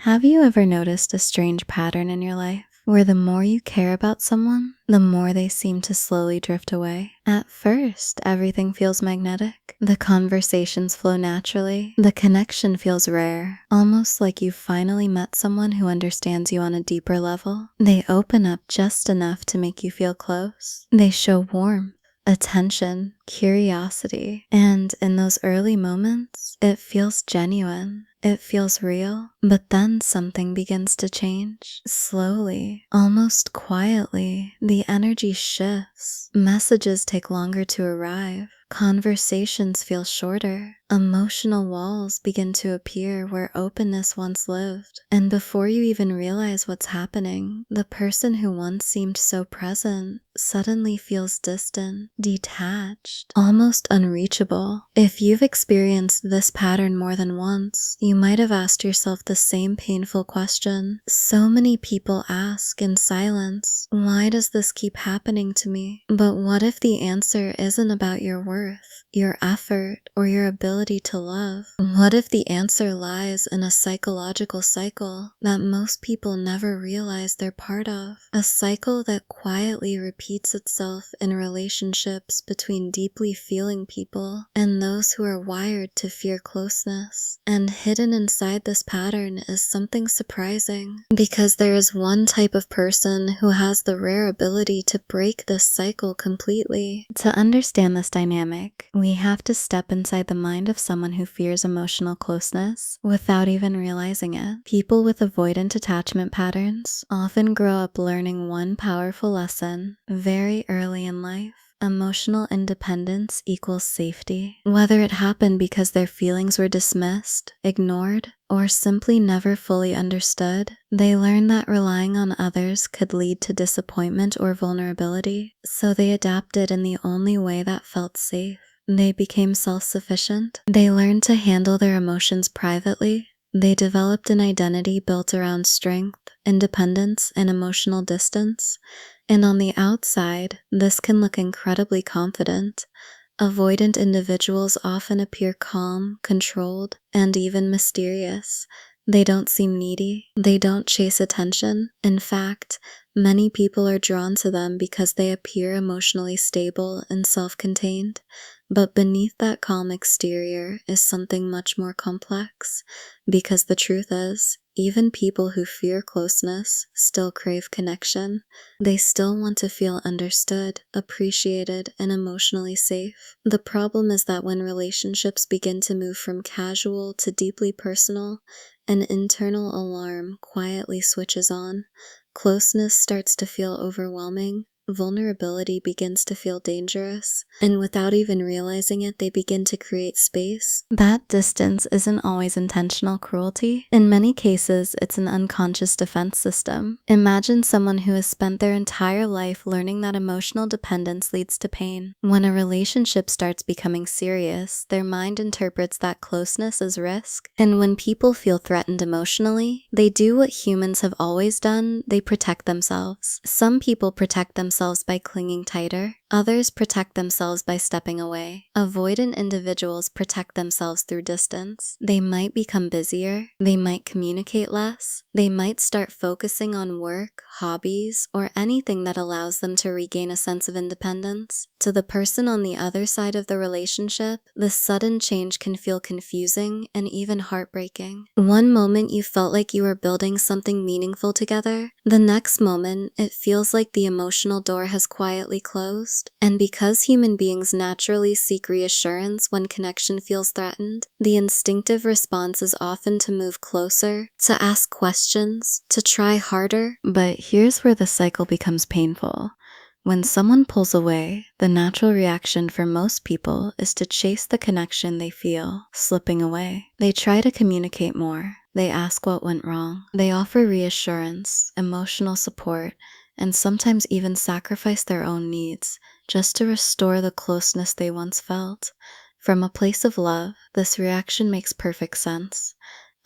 Have you ever noticed a strange pattern in your life where the more you care about someone, the more they seem to slowly drift away? At first, everything feels magnetic. The conversations flow naturally. The connection feels rare, almost like you've finally met someone who understands you on a deeper level. They open up just enough to make you feel close. They show warmth, attention, curiosity, and in those early moments, it feels genuine. It feels real, but then something begins to change. Slowly, almost quietly, the energy shifts. Messages take longer to arrive. Conversations feel shorter. Emotional walls begin to appear where openness once lived. And before you even realize what's happening, the person who once seemed so present suddenly feels distant, detached, almost unreachable. If you've experienced this pattern more than once, you might have asked yourself the same painful question. So many people ask in silence, why does this keep happening to me? But what if the answer isn't about your worth, your effort, or your ability to love? What if the answer lies in a psychological cycle that most people never realize they're part of? A cycle that quietly repeats itself in relationships between deeply feeling people and those who are wired to fear closeness. And hidden inside this pattern is something surprising, because there is one type of person who has the rare ability to break this cycle completely. To understand this dynamic, we have to step inside the mind of someone who fears emotional closeness without even realizing it. People with avoidant attachment patterns often grow up learning one powerful lesson very early in life. Emotional independence equals safety. Whether it happened because their feelings were dismissed, ignored, or simply never fully understood, they learned that relying on others could lead to disappointment or vulnerability, so they adapted in the only way that felt safe. They became self-sufficient. They learned to handle their emotions privately. They developed an identity built around strength, independence, and emotional distance. And on the outside, this can look incredibly confident. Avoidant individuals often appear calm, controlled, and even mysterious. They don't seem needy. They don't chase attention. In fact, many people are drawn to them because they appear emotionally stable and self-contained. But beneath that calm exterior is something much more complex, because the truth is, even people who fear closeness still crave connection. They still want to feel understood, appreciated, and emotionally safe. The problem is that when relationships begin to move from casual to deeply personal, an internal alarm quietly switches on. Closeness starts to feel overwhelming. Vulnerability begins to feel dangerous, and without even realizing it, they begin to create space. That distance isn't always intentional cruelty. In many cases, it's an unconscious defense system. Imagine someone who has spent their entire life learning that emotional dependence leads to pain. When a relationship starts becoming serious, their mind interprets that closeness as risk, and when people feel threatened emotionally, they do what humans have always done: they protect themselves. Some people protect themselves by clinging tighter. Others protect themselves by stepping away. Avoidant individuals protect themselves through distance. They might become busier. They might communicate less. They might start focusing on work, hobbies, or anything that allows them to regain a sense of independence. To the person on the other side of the relationship, the sudden change can feel confusing and even heartbreaking. One moment you felt like you were building something meaningful together. The next moment, it feels like the emotional door has quietly closed. And because human beings naturally seek reassurance when connection feels threatened, the instinctive response is often to move closer, to ask questions, to try harder. But here's where the cycle becomes painful. When someone pulls away, the natural reaction for most people is to chase the connection they feel slipping away. They try to communicate more. They ask what went wrong. They offer reassurance, emotional support, and sometimes even sacrifice their own needs just to restore the closeness they once felt. From a place of love, this reaction makes perfect sense.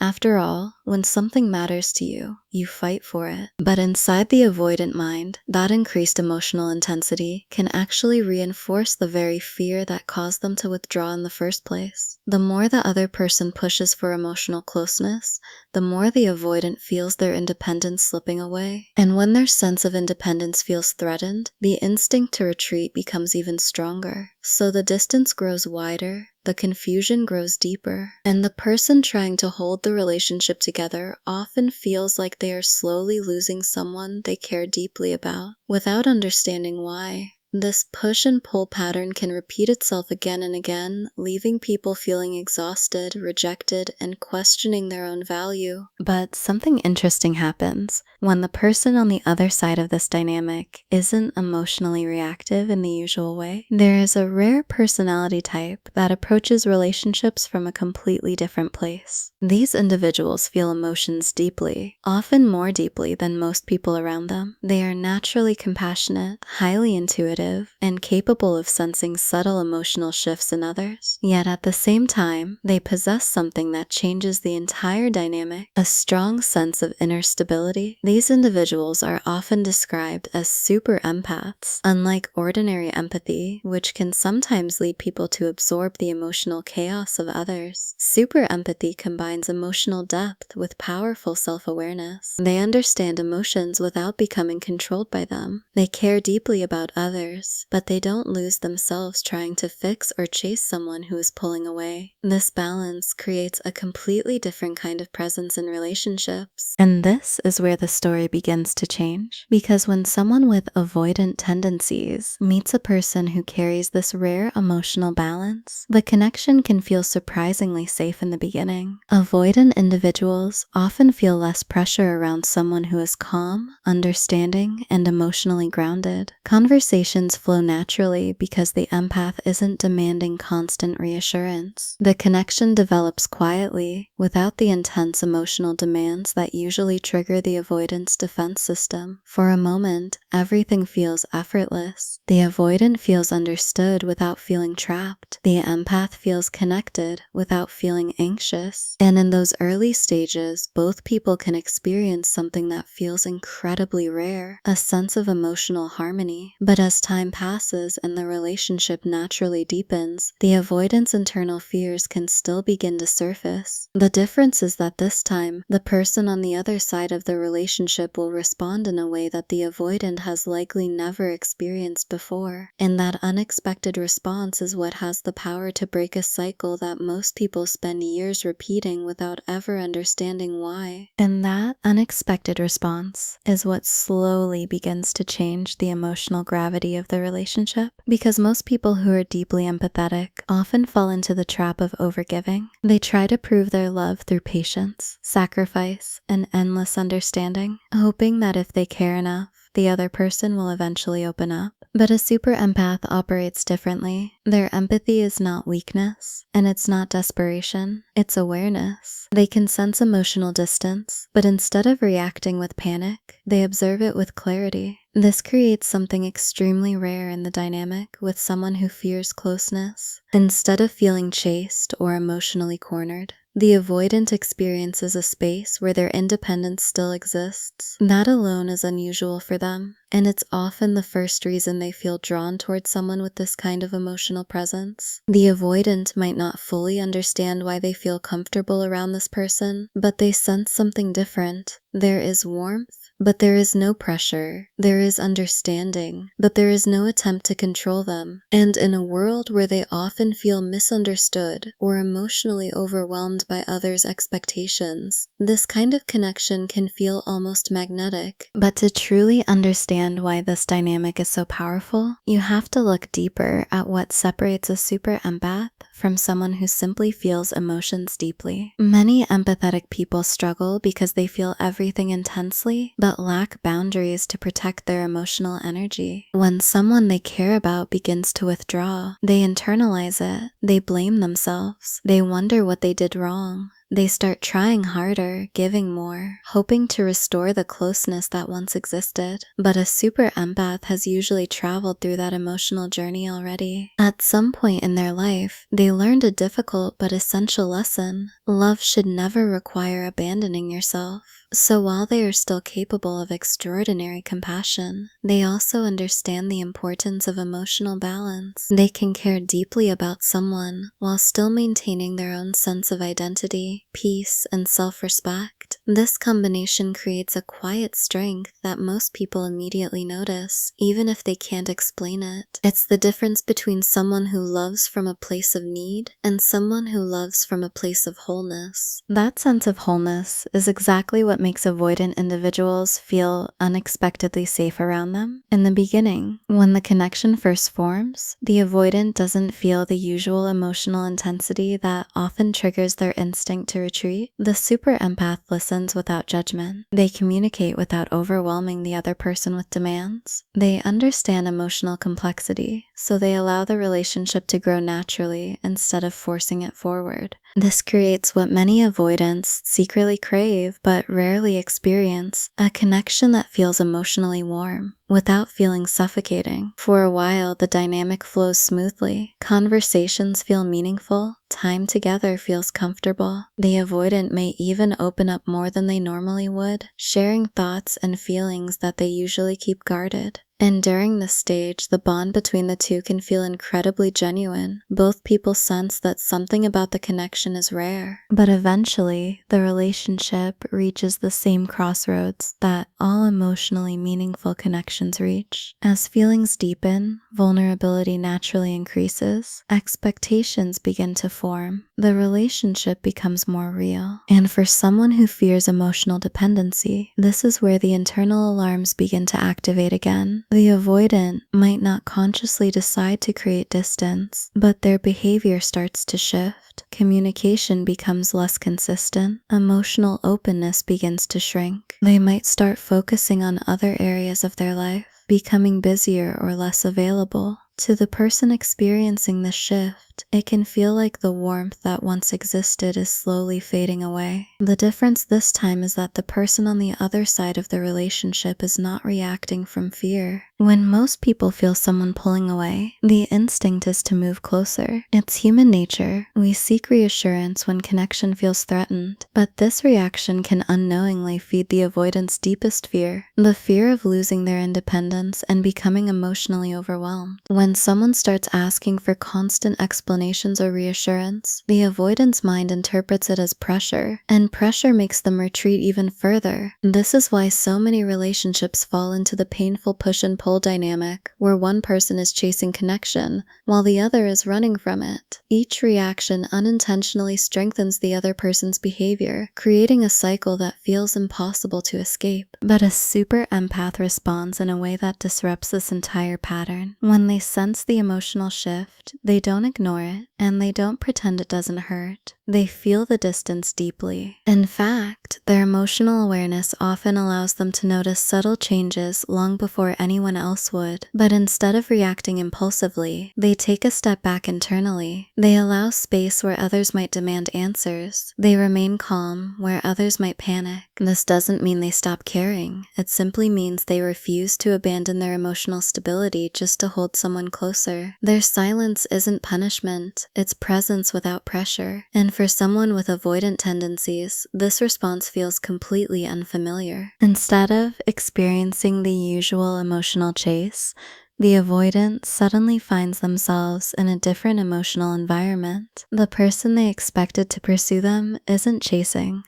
After all, when something matters to you, you fight for it. But inside the avoidant mind, that increased emotional intensity can actually reinforce the very fear that caused them to withdraw in the first place. The more the other person pushes for emotional closeness, the more the avoidant feels their independence slipping away. And when their sense of independence feels threatened, the instinct to retreat becomes even stronger. So the distance grows wider, the confusion grows deeper, and the person trying to hold the relationship together often feels like they are slowly losing someone they care deeply about, without understanding why. This push and pull pattern can repeat itself again and again, leaving people feeling exhausted, rejected, and questioning their own value. But something interesting happens when the person on the other side of this dynamic isn't emotionally reactive in the usual way. There is a rare personality type that approaches relationships from a completely different place. These individuals feel emotions deeply, often more deeply than most people around them. They are naturally compassionate, highly intuitive, and capable of sensing subtle emotional shifts in others. Yet at the same time, they possess something that changes the entire dynamic, a strong sense of inner stability. These individuals are often described as super empaths. Unlike ordinary empathy, which can sometimes lead people to absorb the emotional chaos of others, super empathy combines emotional depth with powerful self-awareness. They understand emotions without becoming controlled by them. They care deeply about others, but they don't lose themselves trying to fix or chase someone who is pulling away. This balance creates a completely different kind of presence in relationships. And this is where the story begins to change. Because when someone with avoidant tendencies meets a person who carries this rare emotional balance, the connection can feel surprisingly safe in the beginning. Avoidant individuals often feel less pressure around someone who is calm, understanding, and emotionally grounded. Conversations flow naturally because the empath isn't demanding constant reassurance. The connection develops quietly, without the intense emotional demands that usually trigger the avoidant's defense system. For a moment, everything feels effortless. The avoidant feels understood without feeling trapped. The empath feels connected without feeling anxious. And in those early stages, both people can experience something that feels incredibly rare, a sense of emotional harmony. But as time passes and the relationship naturally deepens, the avoidant's internal fears can still begin to surface. The difference is that this time, the person on the other side of the relationship will respond in a way that the avoidant has likely never experienced before. And that unexpected response is what has the power to break a cycle that most people spend years repeating without ever understanding why. And that unexpected response is what slowly begins to change the emotional gravity of the relationship, because most people who are deeply empathetic often fall into the trap of overgiving. They try to prove their love through patience, sacrifice, and endless understanding, hoping that if they care enough, the other person will eventually open up. But a super empath operates differently. Their empathy is not weakness, and it's not desperation, it's awareness. They can sense emotional distance, but instead of reacting with panic, they observe it with clarity. This creates something extremely rare in the dynamic with someone who fears closeness. Instead of feeling chased or emotionally cornered, the avoidant experiences a space where their independence still exists. That alone is unusual for them, and it's often the first reason they feel drawn towards someone with this kind of emotional presence. The avoidant might not fully understand why they feel comfortable around this person, but they sense something different. There is warmth, but there is no pressure. There is understanding, but there is no attempt to control them. And in a world where they often feel misunderstood or emotionally overwhelmed by others' expectations, this kind of connection can feel almost magnetic. But to truly understand why this dynamic is so powerful, you have to look deeper at what separates a super empath from someone who simply feels emotions deeply. Many empathetic people struggle because they feel everything intensely, but lack boundaries to protect their emotional energy. When someone they care about begins to withdraw, they internalize it, they blame themselves, they wonder what they did wrong. They start trying harder, giving more, hoping to restore the closeness that once existed. But a super empath has usually traveled through that emotional journey already. At some point in their life, they they learned a difficult but essential lesson. Love should never require abandoning yourself. So while they are still capable of extraordinary compassion, they also understand the importance of emotional balance. They can care deeply about someone while still maintaining their own sense of identity, peace, and self-respect. This combination creates a quiet strength that most people immediately notice, even if they can't explain it. It's the difference between someone who loves from a place of need and someone who loves from a place of wholeness. That sense of wholeness is exactly what makes avoidant individuals feel unexpectedly safe around them. In the beginning, when the connection first forms, the avoidant doesn't feel the usual emotional intensity that often triggers their instinct to retreat. The super empath listens without judgment. They communicate without overwhelming the other person with demands. They understand emotional complexity, so they allow the relationship to grow naturally instead of forcing it forward. This creates what many avoidants secretly crave but rarely experience, a connection that feels emotionally warm, without feeling suffocating. For a while, the dynamic flows smoothly. Conversations feel meaningful. Time together feels comfortable. The avoidant may even open up more than they normally would, sharing thoughts and feelings that they usually keep guarded. And during this stage, the bond between the two can feel incredibly genuine. Both people sense that something about the connection is rare. But eventually, the relationship reaches the same crossroads that all emotionally meaningful connections reach. As feelings deepen, vulnerability naturally increases, expectations begin to form, the relationship becomes more real. And for someone who fears emotional dependency, this is where the internal alarms begin to activate again. The avoidant might not consciously decide to create distance, but their behavior starts to shift. Communication becomes less consistent. Emotional openness begins to shrink. They might start focusing on other areas of their life, becoming busier or less available. To the person experiencing this shift, it can feel like the warmth that once existed is slowly fading away. The difference this time is that the person on the other side of the relationship is not reacting from fear. When most people feel someone pulling away, the instinct is to move closer. It's human nature. We seek reassurance when connection feels threatened, but this reaction can unknowingly feed the avoidant's deepest fear, the fear of losing their independence and becoming emotionally overwhelmed. When someone starts asking for constant explanations or reassurance, the avoidant's mind interprets it as pressure, and pressure makes them retreat even further. This is why so many relationships fall into the painful push and pull dynamic, where one person is chasing connection, while the other is running from it. Each reaction unintentionally strengthens the other person's behavior, creating a cycle that feels impossible to escape. But a super empath responds in a way that disrupts this entire pattern. When they sense the emotional shift, they don't ignore it, and they don't pretend it doesn't hurt. They feel the distance deeply. In fact, their emotional awareness often allows them to notice subtle changes long before anyone else would. But instead of reacting impulsively, they take a step back internally. They allow space where others might demand answers. They remain calm where others might panic. This doesn't mean they stop caring. It simply means they refuse to abandon their emotional stability just to hold someone closer. Their silence isn't punishment, it's presence without pressure. And for someone with avoidant tendencies, this response feels completely unfamiliar. Instead of experiencing the usual emotional chase, the avoidant suddenly finds themselves in a different emotional environment. The person they expected to pursue them isn't chasing.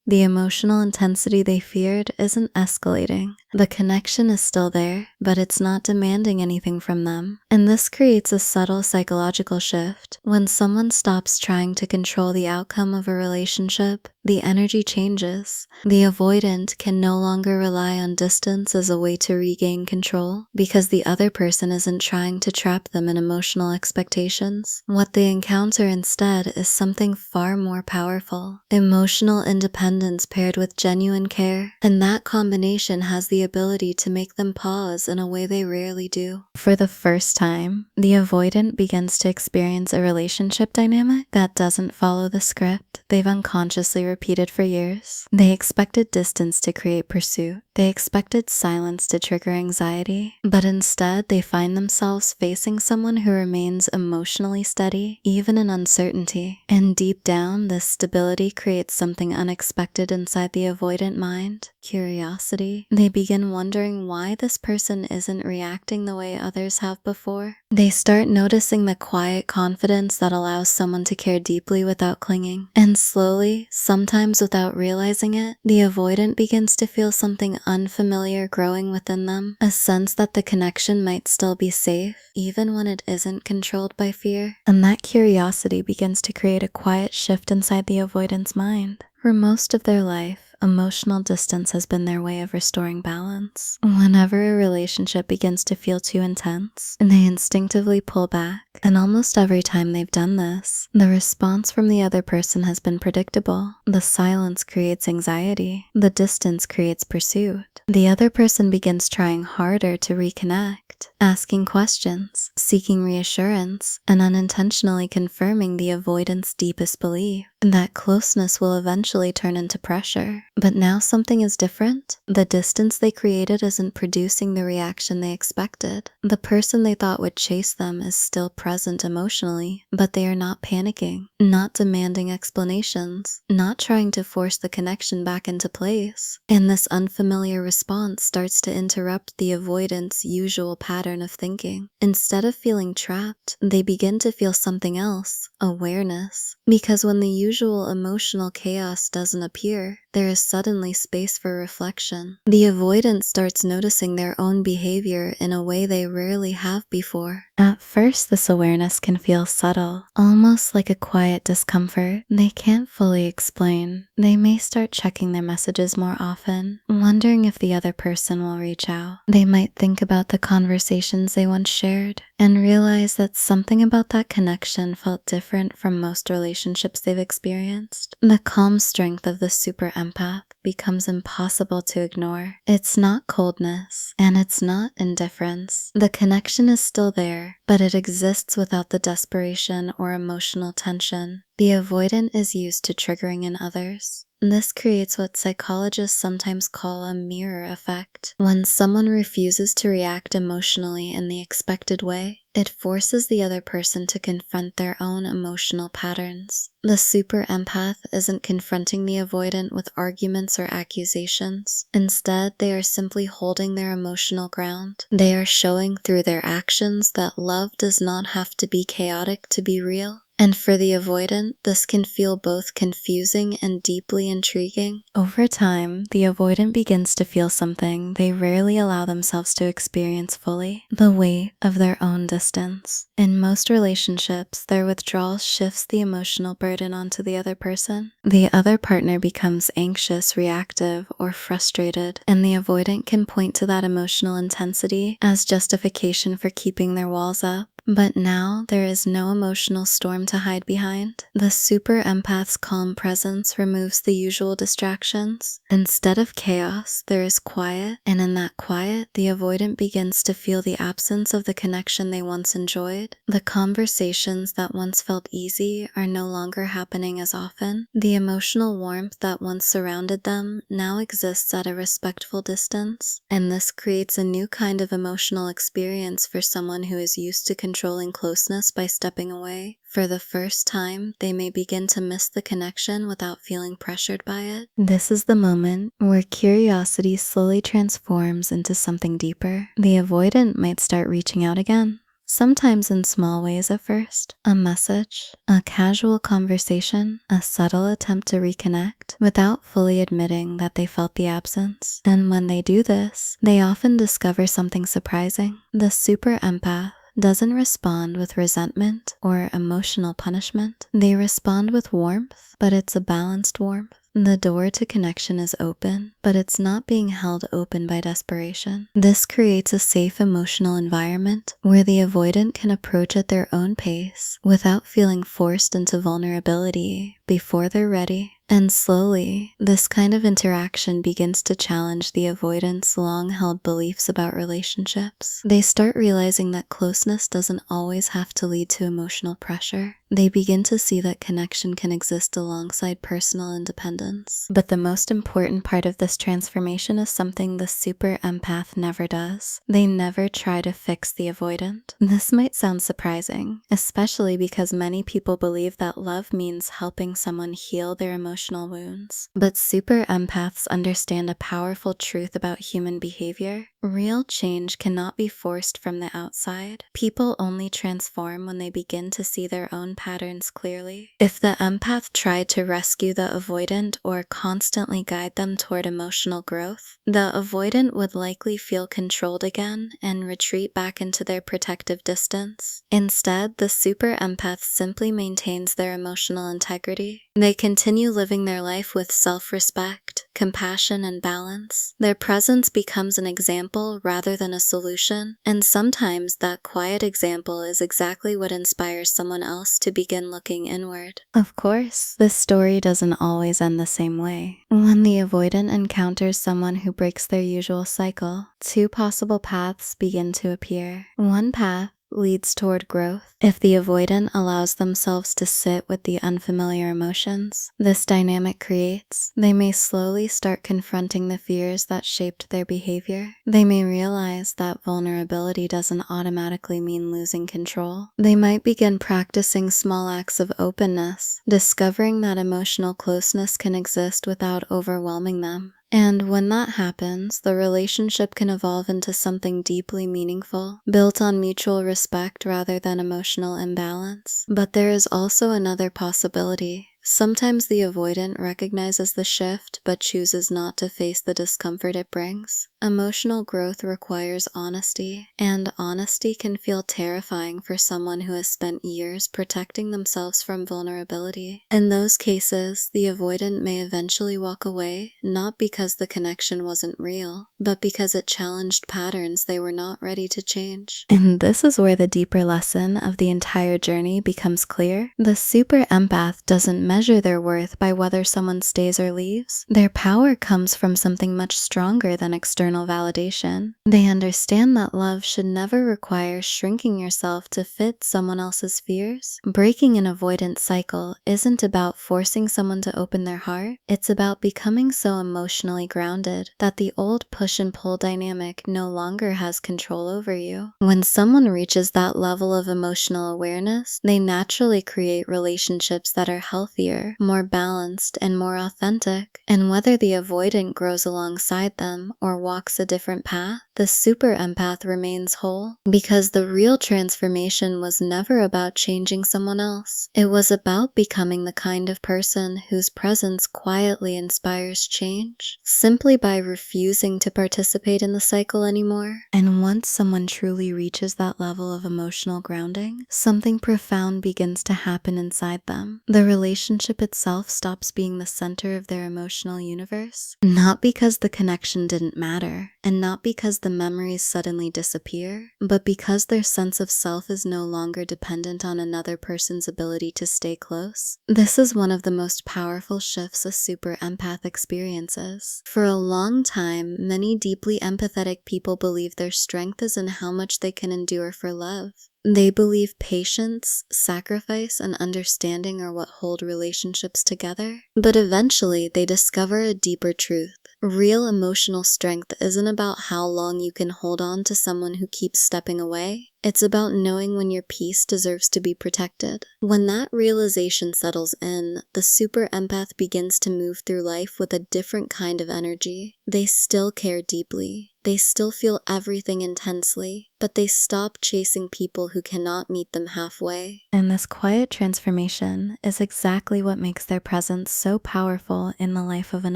The emotional intensity they feared isn't escalating. The connection is still there, but it's not demanding anything from them. And this creates a subtle psychological shift. When someone stops trying to control the outcome of a relationship, the energy changes. The avoidant can no longer rely on distance as a way to regain control, because the other person isn't trying to trap them in emotional expectations. What they encounter instead is something far more powerful: emotional independence independence paired with genuine care, and that combination has the ability to make them pause in a way they rarely do. For the first time, the avoidant begins to experience a relationship dynamic that doesn't follow the script they've unconsciously repeated for years. They expected distance to create pursuit. They expected silence to trigger anxiety, but instead they find themselves facing someone who remains emotionally steady, even in uncertainty. And deep down, this stability creates something unexpected inside the avoidant mind: curiosity. They begin wondering why this person isn't reacting the way others have before. They start noticing the quiet confidence that allows someone to care deeply without clinging. And slowly, sometimes without realizing it, the avoidant begins to feel something unfamiliar growing within them, a sense that the connection might still be safe, even when it isn't controlled by fear. And that curiosity begins to create a quiet shift inside the avoidant's mind. For most of their life, emotional distance has been their way of restoring balance. Whenever a relationship begins to feel too intense, they instinctively pull back. And almost every time they've done this, the response from the other person has been predictable. The silence creates anxiety. The distance creates pursuit. The other person begins trying harder to reconnect, asking questions, seeking reassurance, and unintentionally confirming the avoidant's deepest belief that closeness will eventually turn into pressure. But now something is different. The distance they created isn't producing the reaction they expected. The person they thought would chase them is still present emotionally, but they are not panicking, not demanding explanations, not trying to force the connection back into place. And this unfamiliar response starts to interrupt the avoidant's usual pattern of thinking. Instead of feeling trapped, they begin to feel something else: awareness. Because when the usual emotional chaos doesn't appear, there is suddenly space for reflection. The avoidant starts noticing their own behavior in a way they rarely have before. At first, this awareness can feel subtle, almost like a quiet discomfort they can't fully explain. They may start checking their messages more often, wondering if the other person will reach out. They might think about the conversations they once shared and realize that something about that connection felt different from most relationships they've experienced. The calm strength of the super empath becomes impossible to ignore. It's not coldness, and it's not indifference. The connection is still there, but it exists without the desperation or emotional tension the avoidant is used to triggering in others. This creates what psychologists sometimes call a mirror effect. When someone refuses to react emotionally in the expected way, it forces the other person to confront their own emotional patterns. The super empath isn't confronting the avoidant with arguments or accusations. Instead, they are simply holding their emotional ground. They are showing through their actions that love does not have to be chaotic to be real. And for the avoidant, this can feel both confusing and deeply intriguing. Over time, the avoidant begins to feel something they rarely allow themselves to experience fully: the weight of their own distance. In most relationships, their withdrawal shifts the emotional burden onto the other person. The other partner becomes anxious, reactive, or frustrated, and the avoidant can point to that emotional intensity as justification for keeping their walls up. But now there is no emotional storm to hide behind. The super empath's calm presence removes the usual distractions. Instead of chaos, there is quiet, and in that quiet, the avoidant begins to feel the absence of the connection they once enjoyed. The conversations that once felt easy are no longer happening as often. The emotional warmth that once surrounded them now exists at a respectful distance, and this creates a new kind of emotional experience for someone who is used to controlling closeness by stepping away. For the first time, they may begin to miss the connection without feeling pressured by it. This is the moment where curiosity slowly transforms into something deeper. The avoidant might start reaching out again. Sometimes in small ways at first: a message, a casual conversation, a subtle attempt to reconnect without fully admitting that they felt the absence. And when they do this, they often discover something surprising. The super empath doesn't respond with resentment or emotional punishment. They respond with warmth, but it's a balanced warmth. The door to connection is open, but it's not being held open by desperation. This creates a safe emotional environment where the avoidant can approach at their own pace without feeling forced into vulnerability before they're ready. And slowly, this kind of interaction begins to challenge the avoidants' long-held beliefs about relationships. They start realizing that closeness doesn't always have to lead to emotional pressure. They begin to see that connection can exist alongside personal independence. But the most important part of this transformation is something the super empath never does. They never try to fix the avoidant. This might sound surprising, especially because many people believe that love means helping someone heal their emotional wounds. But super empaths understand a powerful truth about human behavior. Real change cannot be forced from the outside. People only transform when they begin to see their own patterns clearly. If the empath tried to rescue the avoidant or constantly guide them toward emotional growth, the avoidant would likely feel controlled again and retreat back into their protective distance. Instead, the super empath simply maintains their emotional integrity. They continue living their life with self-respect, compassion, and balance. Their presence becomes an example rather than a solution, and sometimes that quiet example is exactly what inspires someone else to begin looking inward. Of course, this story doesn't always end the same way. When the avoidant encounters someone who breaks their usual cycle, two possible paths begin to appear. One path leads toward growth. If the avoidant allows themselves to sit with the unfamiliar emotions this dynamic creates, they may slowly start confronting the fears that shaped their behavior. They may realize that vulnerability doesn't automatically mean losing control. They might begin practicing small acts of openness, discovering that emotional closeness can exist without overwhelming them. And when that happens, the relationship can evolve into something deeply meaningful, built on mutual respect rather than emotional imbalance. But there is also another possibility. Sometimes the avoidant recognizes the shift but chooses not to face the discomfort it brings. Emotional growth requires honesty, and honesty can feel terrifying for someone who has spent years protecting themselves from vulnerability. In those cases, the avoidant may eventually walk away, not because the connection wasn't real, but because it challenged patterns they were not ready to change. And this is where the deeper lesson of the entire journey becomes clear. The super empath doesn't measure their worth by whether someone stays or leaves. Their power comes from something much stronger than external validation. They understand that love should never require shrinking yourself to fit someone else's fears. Breaking an avoidant cycle isn't about forcing someone to open their heart. It's about becoming so emotionally grounded that the old push and pull dynamic no longer has control over you. When someone reaches that level of emotional awareness, they naturally create relationships that are healthier, more balanced, and more authentic. And whether the avoidant grows alongside them or walks a different path, the super empath remains whole. Because the real transformation was never about changing someone else. It was about becoming the kind of person whose presence quietly inspires change, simply by refusing to participate in the cycle anymore. And once someone truly reaches that level of emotional grounding, something profound begins to happen inside them. The relationship itself stops being the center of their emotional universe, not because the connection didn't matter, and not because the memories suddenly disappear, but because their sense of self is no longer dependent on another person's ability to stay close. This is one of the most powerful shifts a super empath experiences. For a long time, many deeply empathetic people believe their strength is in how much they can endure for love. They believe patience, sacrifice, and understanding are what hold relationships together. But eventually, they discover a deeper truth. Real emotional strength isn't about how long you can hold on to someone who keeps stepping away. It's about knowing when your peace deserves to be protected. When that realization settles in, the super empath begins to move through life with a different kind of energy. They still care deeply. They still feel everything intensely, but they stop chasing people who cannot meet them halfway. And this quiet transformation is exactly what makes their presence so powerful in the life of an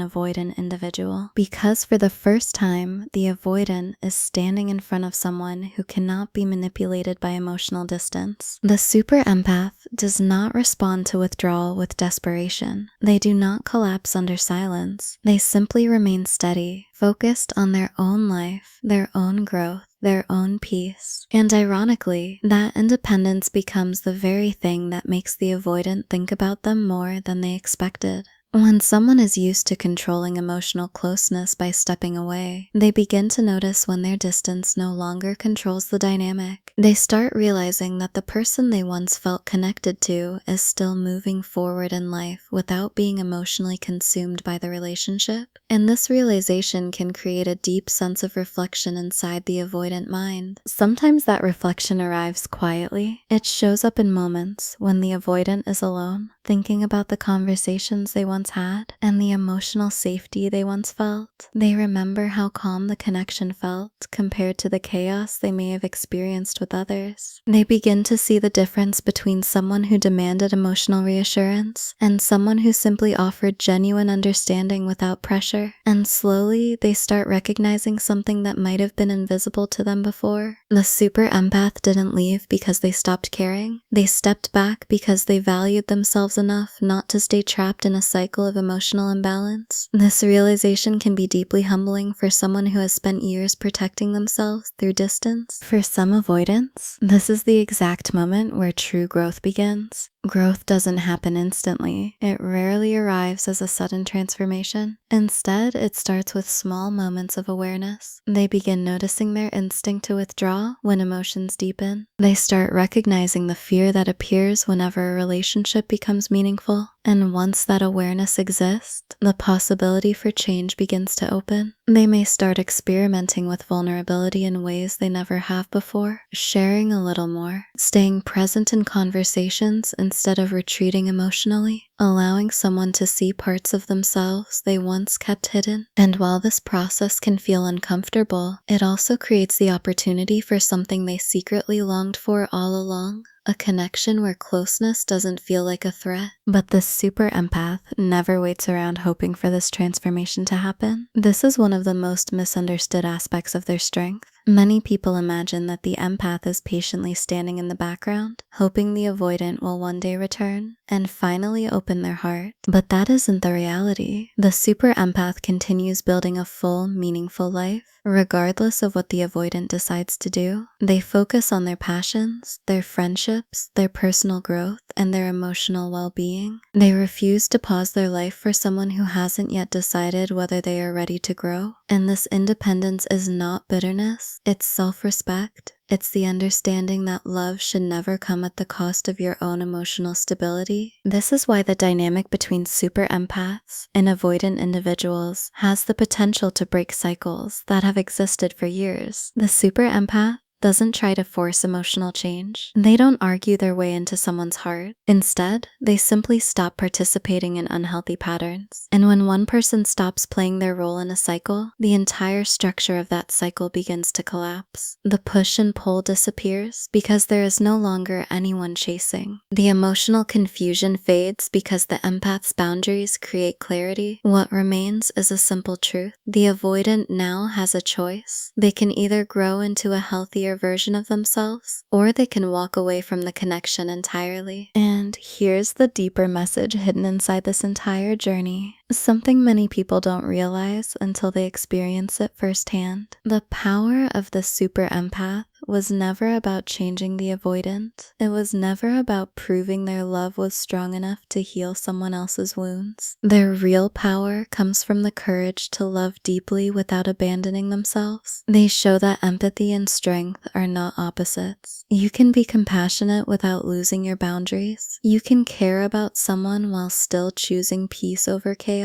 avoidant individual. Because for the first time, the avoidant is standing in front of someone who cannot be manipulated by emotional distance. The super empath does not respond to withdrawal with desperation. They do not collapse under silence. They simply remain steady, focused on their own life, their own growth, their own peace. And ironically, that independence becomes the very thing that makes the avoidant think about them more than they expected. When someone is used to controlling emotional closeness by stepping away, they begin to notice when their distance no longer controls the dynamic. They start realizing that the person they once felt connected to is still moving forward in life without being emotionally consumed by the relationship. And this realization can create a deep sense of reflection inside the avoidant mind. Sometimes that reflection arrives quietly. It shows up in moments when the avoidant is alone, thinking about the conversations they once had and the emotional safety they once felt. They remember how calm the connection felt compared to the chaos they may have experienced with others. They begin to see the difference between someone who demanded emotional reassurance and someone who simply offered genuine understanding without pressure. And slowly, they start recognizing something that might have been invisible to them before. The super empath didn't leave because they stopped caring. They stepped back because they valued themselves enough not to stay trapped in a cycle of emotional imbalance. This realization can be deeply humbling for someone who has spent years protecting themselves through distance. For some avoidants, this is the exact moment where true growth begins. Growth doesn't happen instantly. It rarely arrives as a sudden transformation. Instead, it starts with small moments of awareness. They begin noticing their instinct to withdraw when emotions deepen. They start recognizing the fear that appears whenever a relationship becomes meaningful. And once that awareness exists, the possibility for change begins to open. They may start experimenting with vulnerability in ways they never have before, sharing a little more, staying present in conversations instead of retreating emotionally, allowing someone to see parts of themselves they once kept hidden. And while this process can feel uncomfortable, it also creates the opportunity for something they secretly longed for all along. A connection where closeness doesn't feel like a threat. But the super empath never waits around hoping for this transformation to happen. This is one of the most misunderstood aspects of their strength. Many people imagine that the empath is patiently standing in the background, hoping the avoidant will one day return and finally open their heart. But that isn't the reality. The super empath continues building a full, meaningful life, regardless of what the avoidant decides to do. They focus on their passions, their friendships, their personal growth, and their emotional well-being. They refuse to pause their life for someone who hasn't yet decided whether they are ready to grow. And this independence is not bitterness, it's self-respect. It's the understanding that love should never come at the cost of your own emotional stability. This is why the dynamic between super empaths and avoidant individuals has the potential to break cycles that have existed for years. The super empath doesn't try to force emotional change. They don't argue their way into someone's heart. Instead, they simply stop participating in unhealthy patterns. And when one person stops playing their role in a cycle, the entire structure of that cycle begins to collapse. The push and pull disappears because there is no longer anyone chasing. The emotional confusion fades because the empath's boundaries create clarity. What remains is a simple truth. The avoidant now has a choice. They can either grow into a healthier version of themselves, or they can walk away from the connection entirely. And here's the deeper message hidden inside this entire journey. Something many people don't realize until they experience it firsthand. The power of the super empath was never about changing the avoidant. It was never about proving their love was strong enough to heal someone else's wounds. Their real power comes from the courage to love deeply without abandoning themselves. They show that empathy and strength are not opposites. You can be compassionate without losing your boundaries. You can care about someone while still choosing peace over chaos.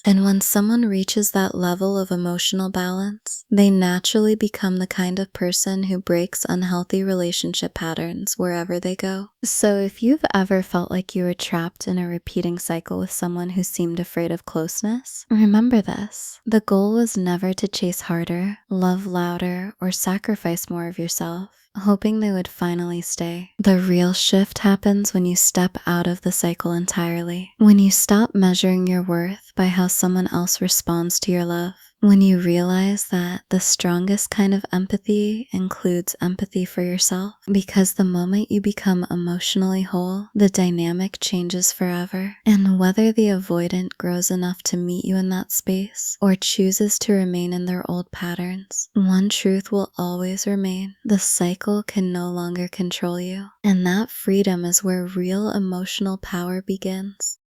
And when someone reaches that level of emotional balance, they naturally become the kind of person who breaks unhealthy relationship patterns wherever they go. So if you've ever felt like you were trapped in a repeating cycle with someone who seemed afraid of closeness, remember this. The goal was never to chase harder, love louder, or sacrifice more of yourself, hoping they would finally stay. The real shift happens when you step out of the cycle entirely. When you stop measuring your worth by how someone else responds to your love. When you realize that the strongest kind of empathy includes empathy for yourself, because the moment you become emotionally whole, the dynamic changes forever. And whether the avoidant grows enough to meet you in that space or chooses to remain in their old patterns, one truth will always remain: the cycle can no longer control you. And that freedom is where real emotional power begins.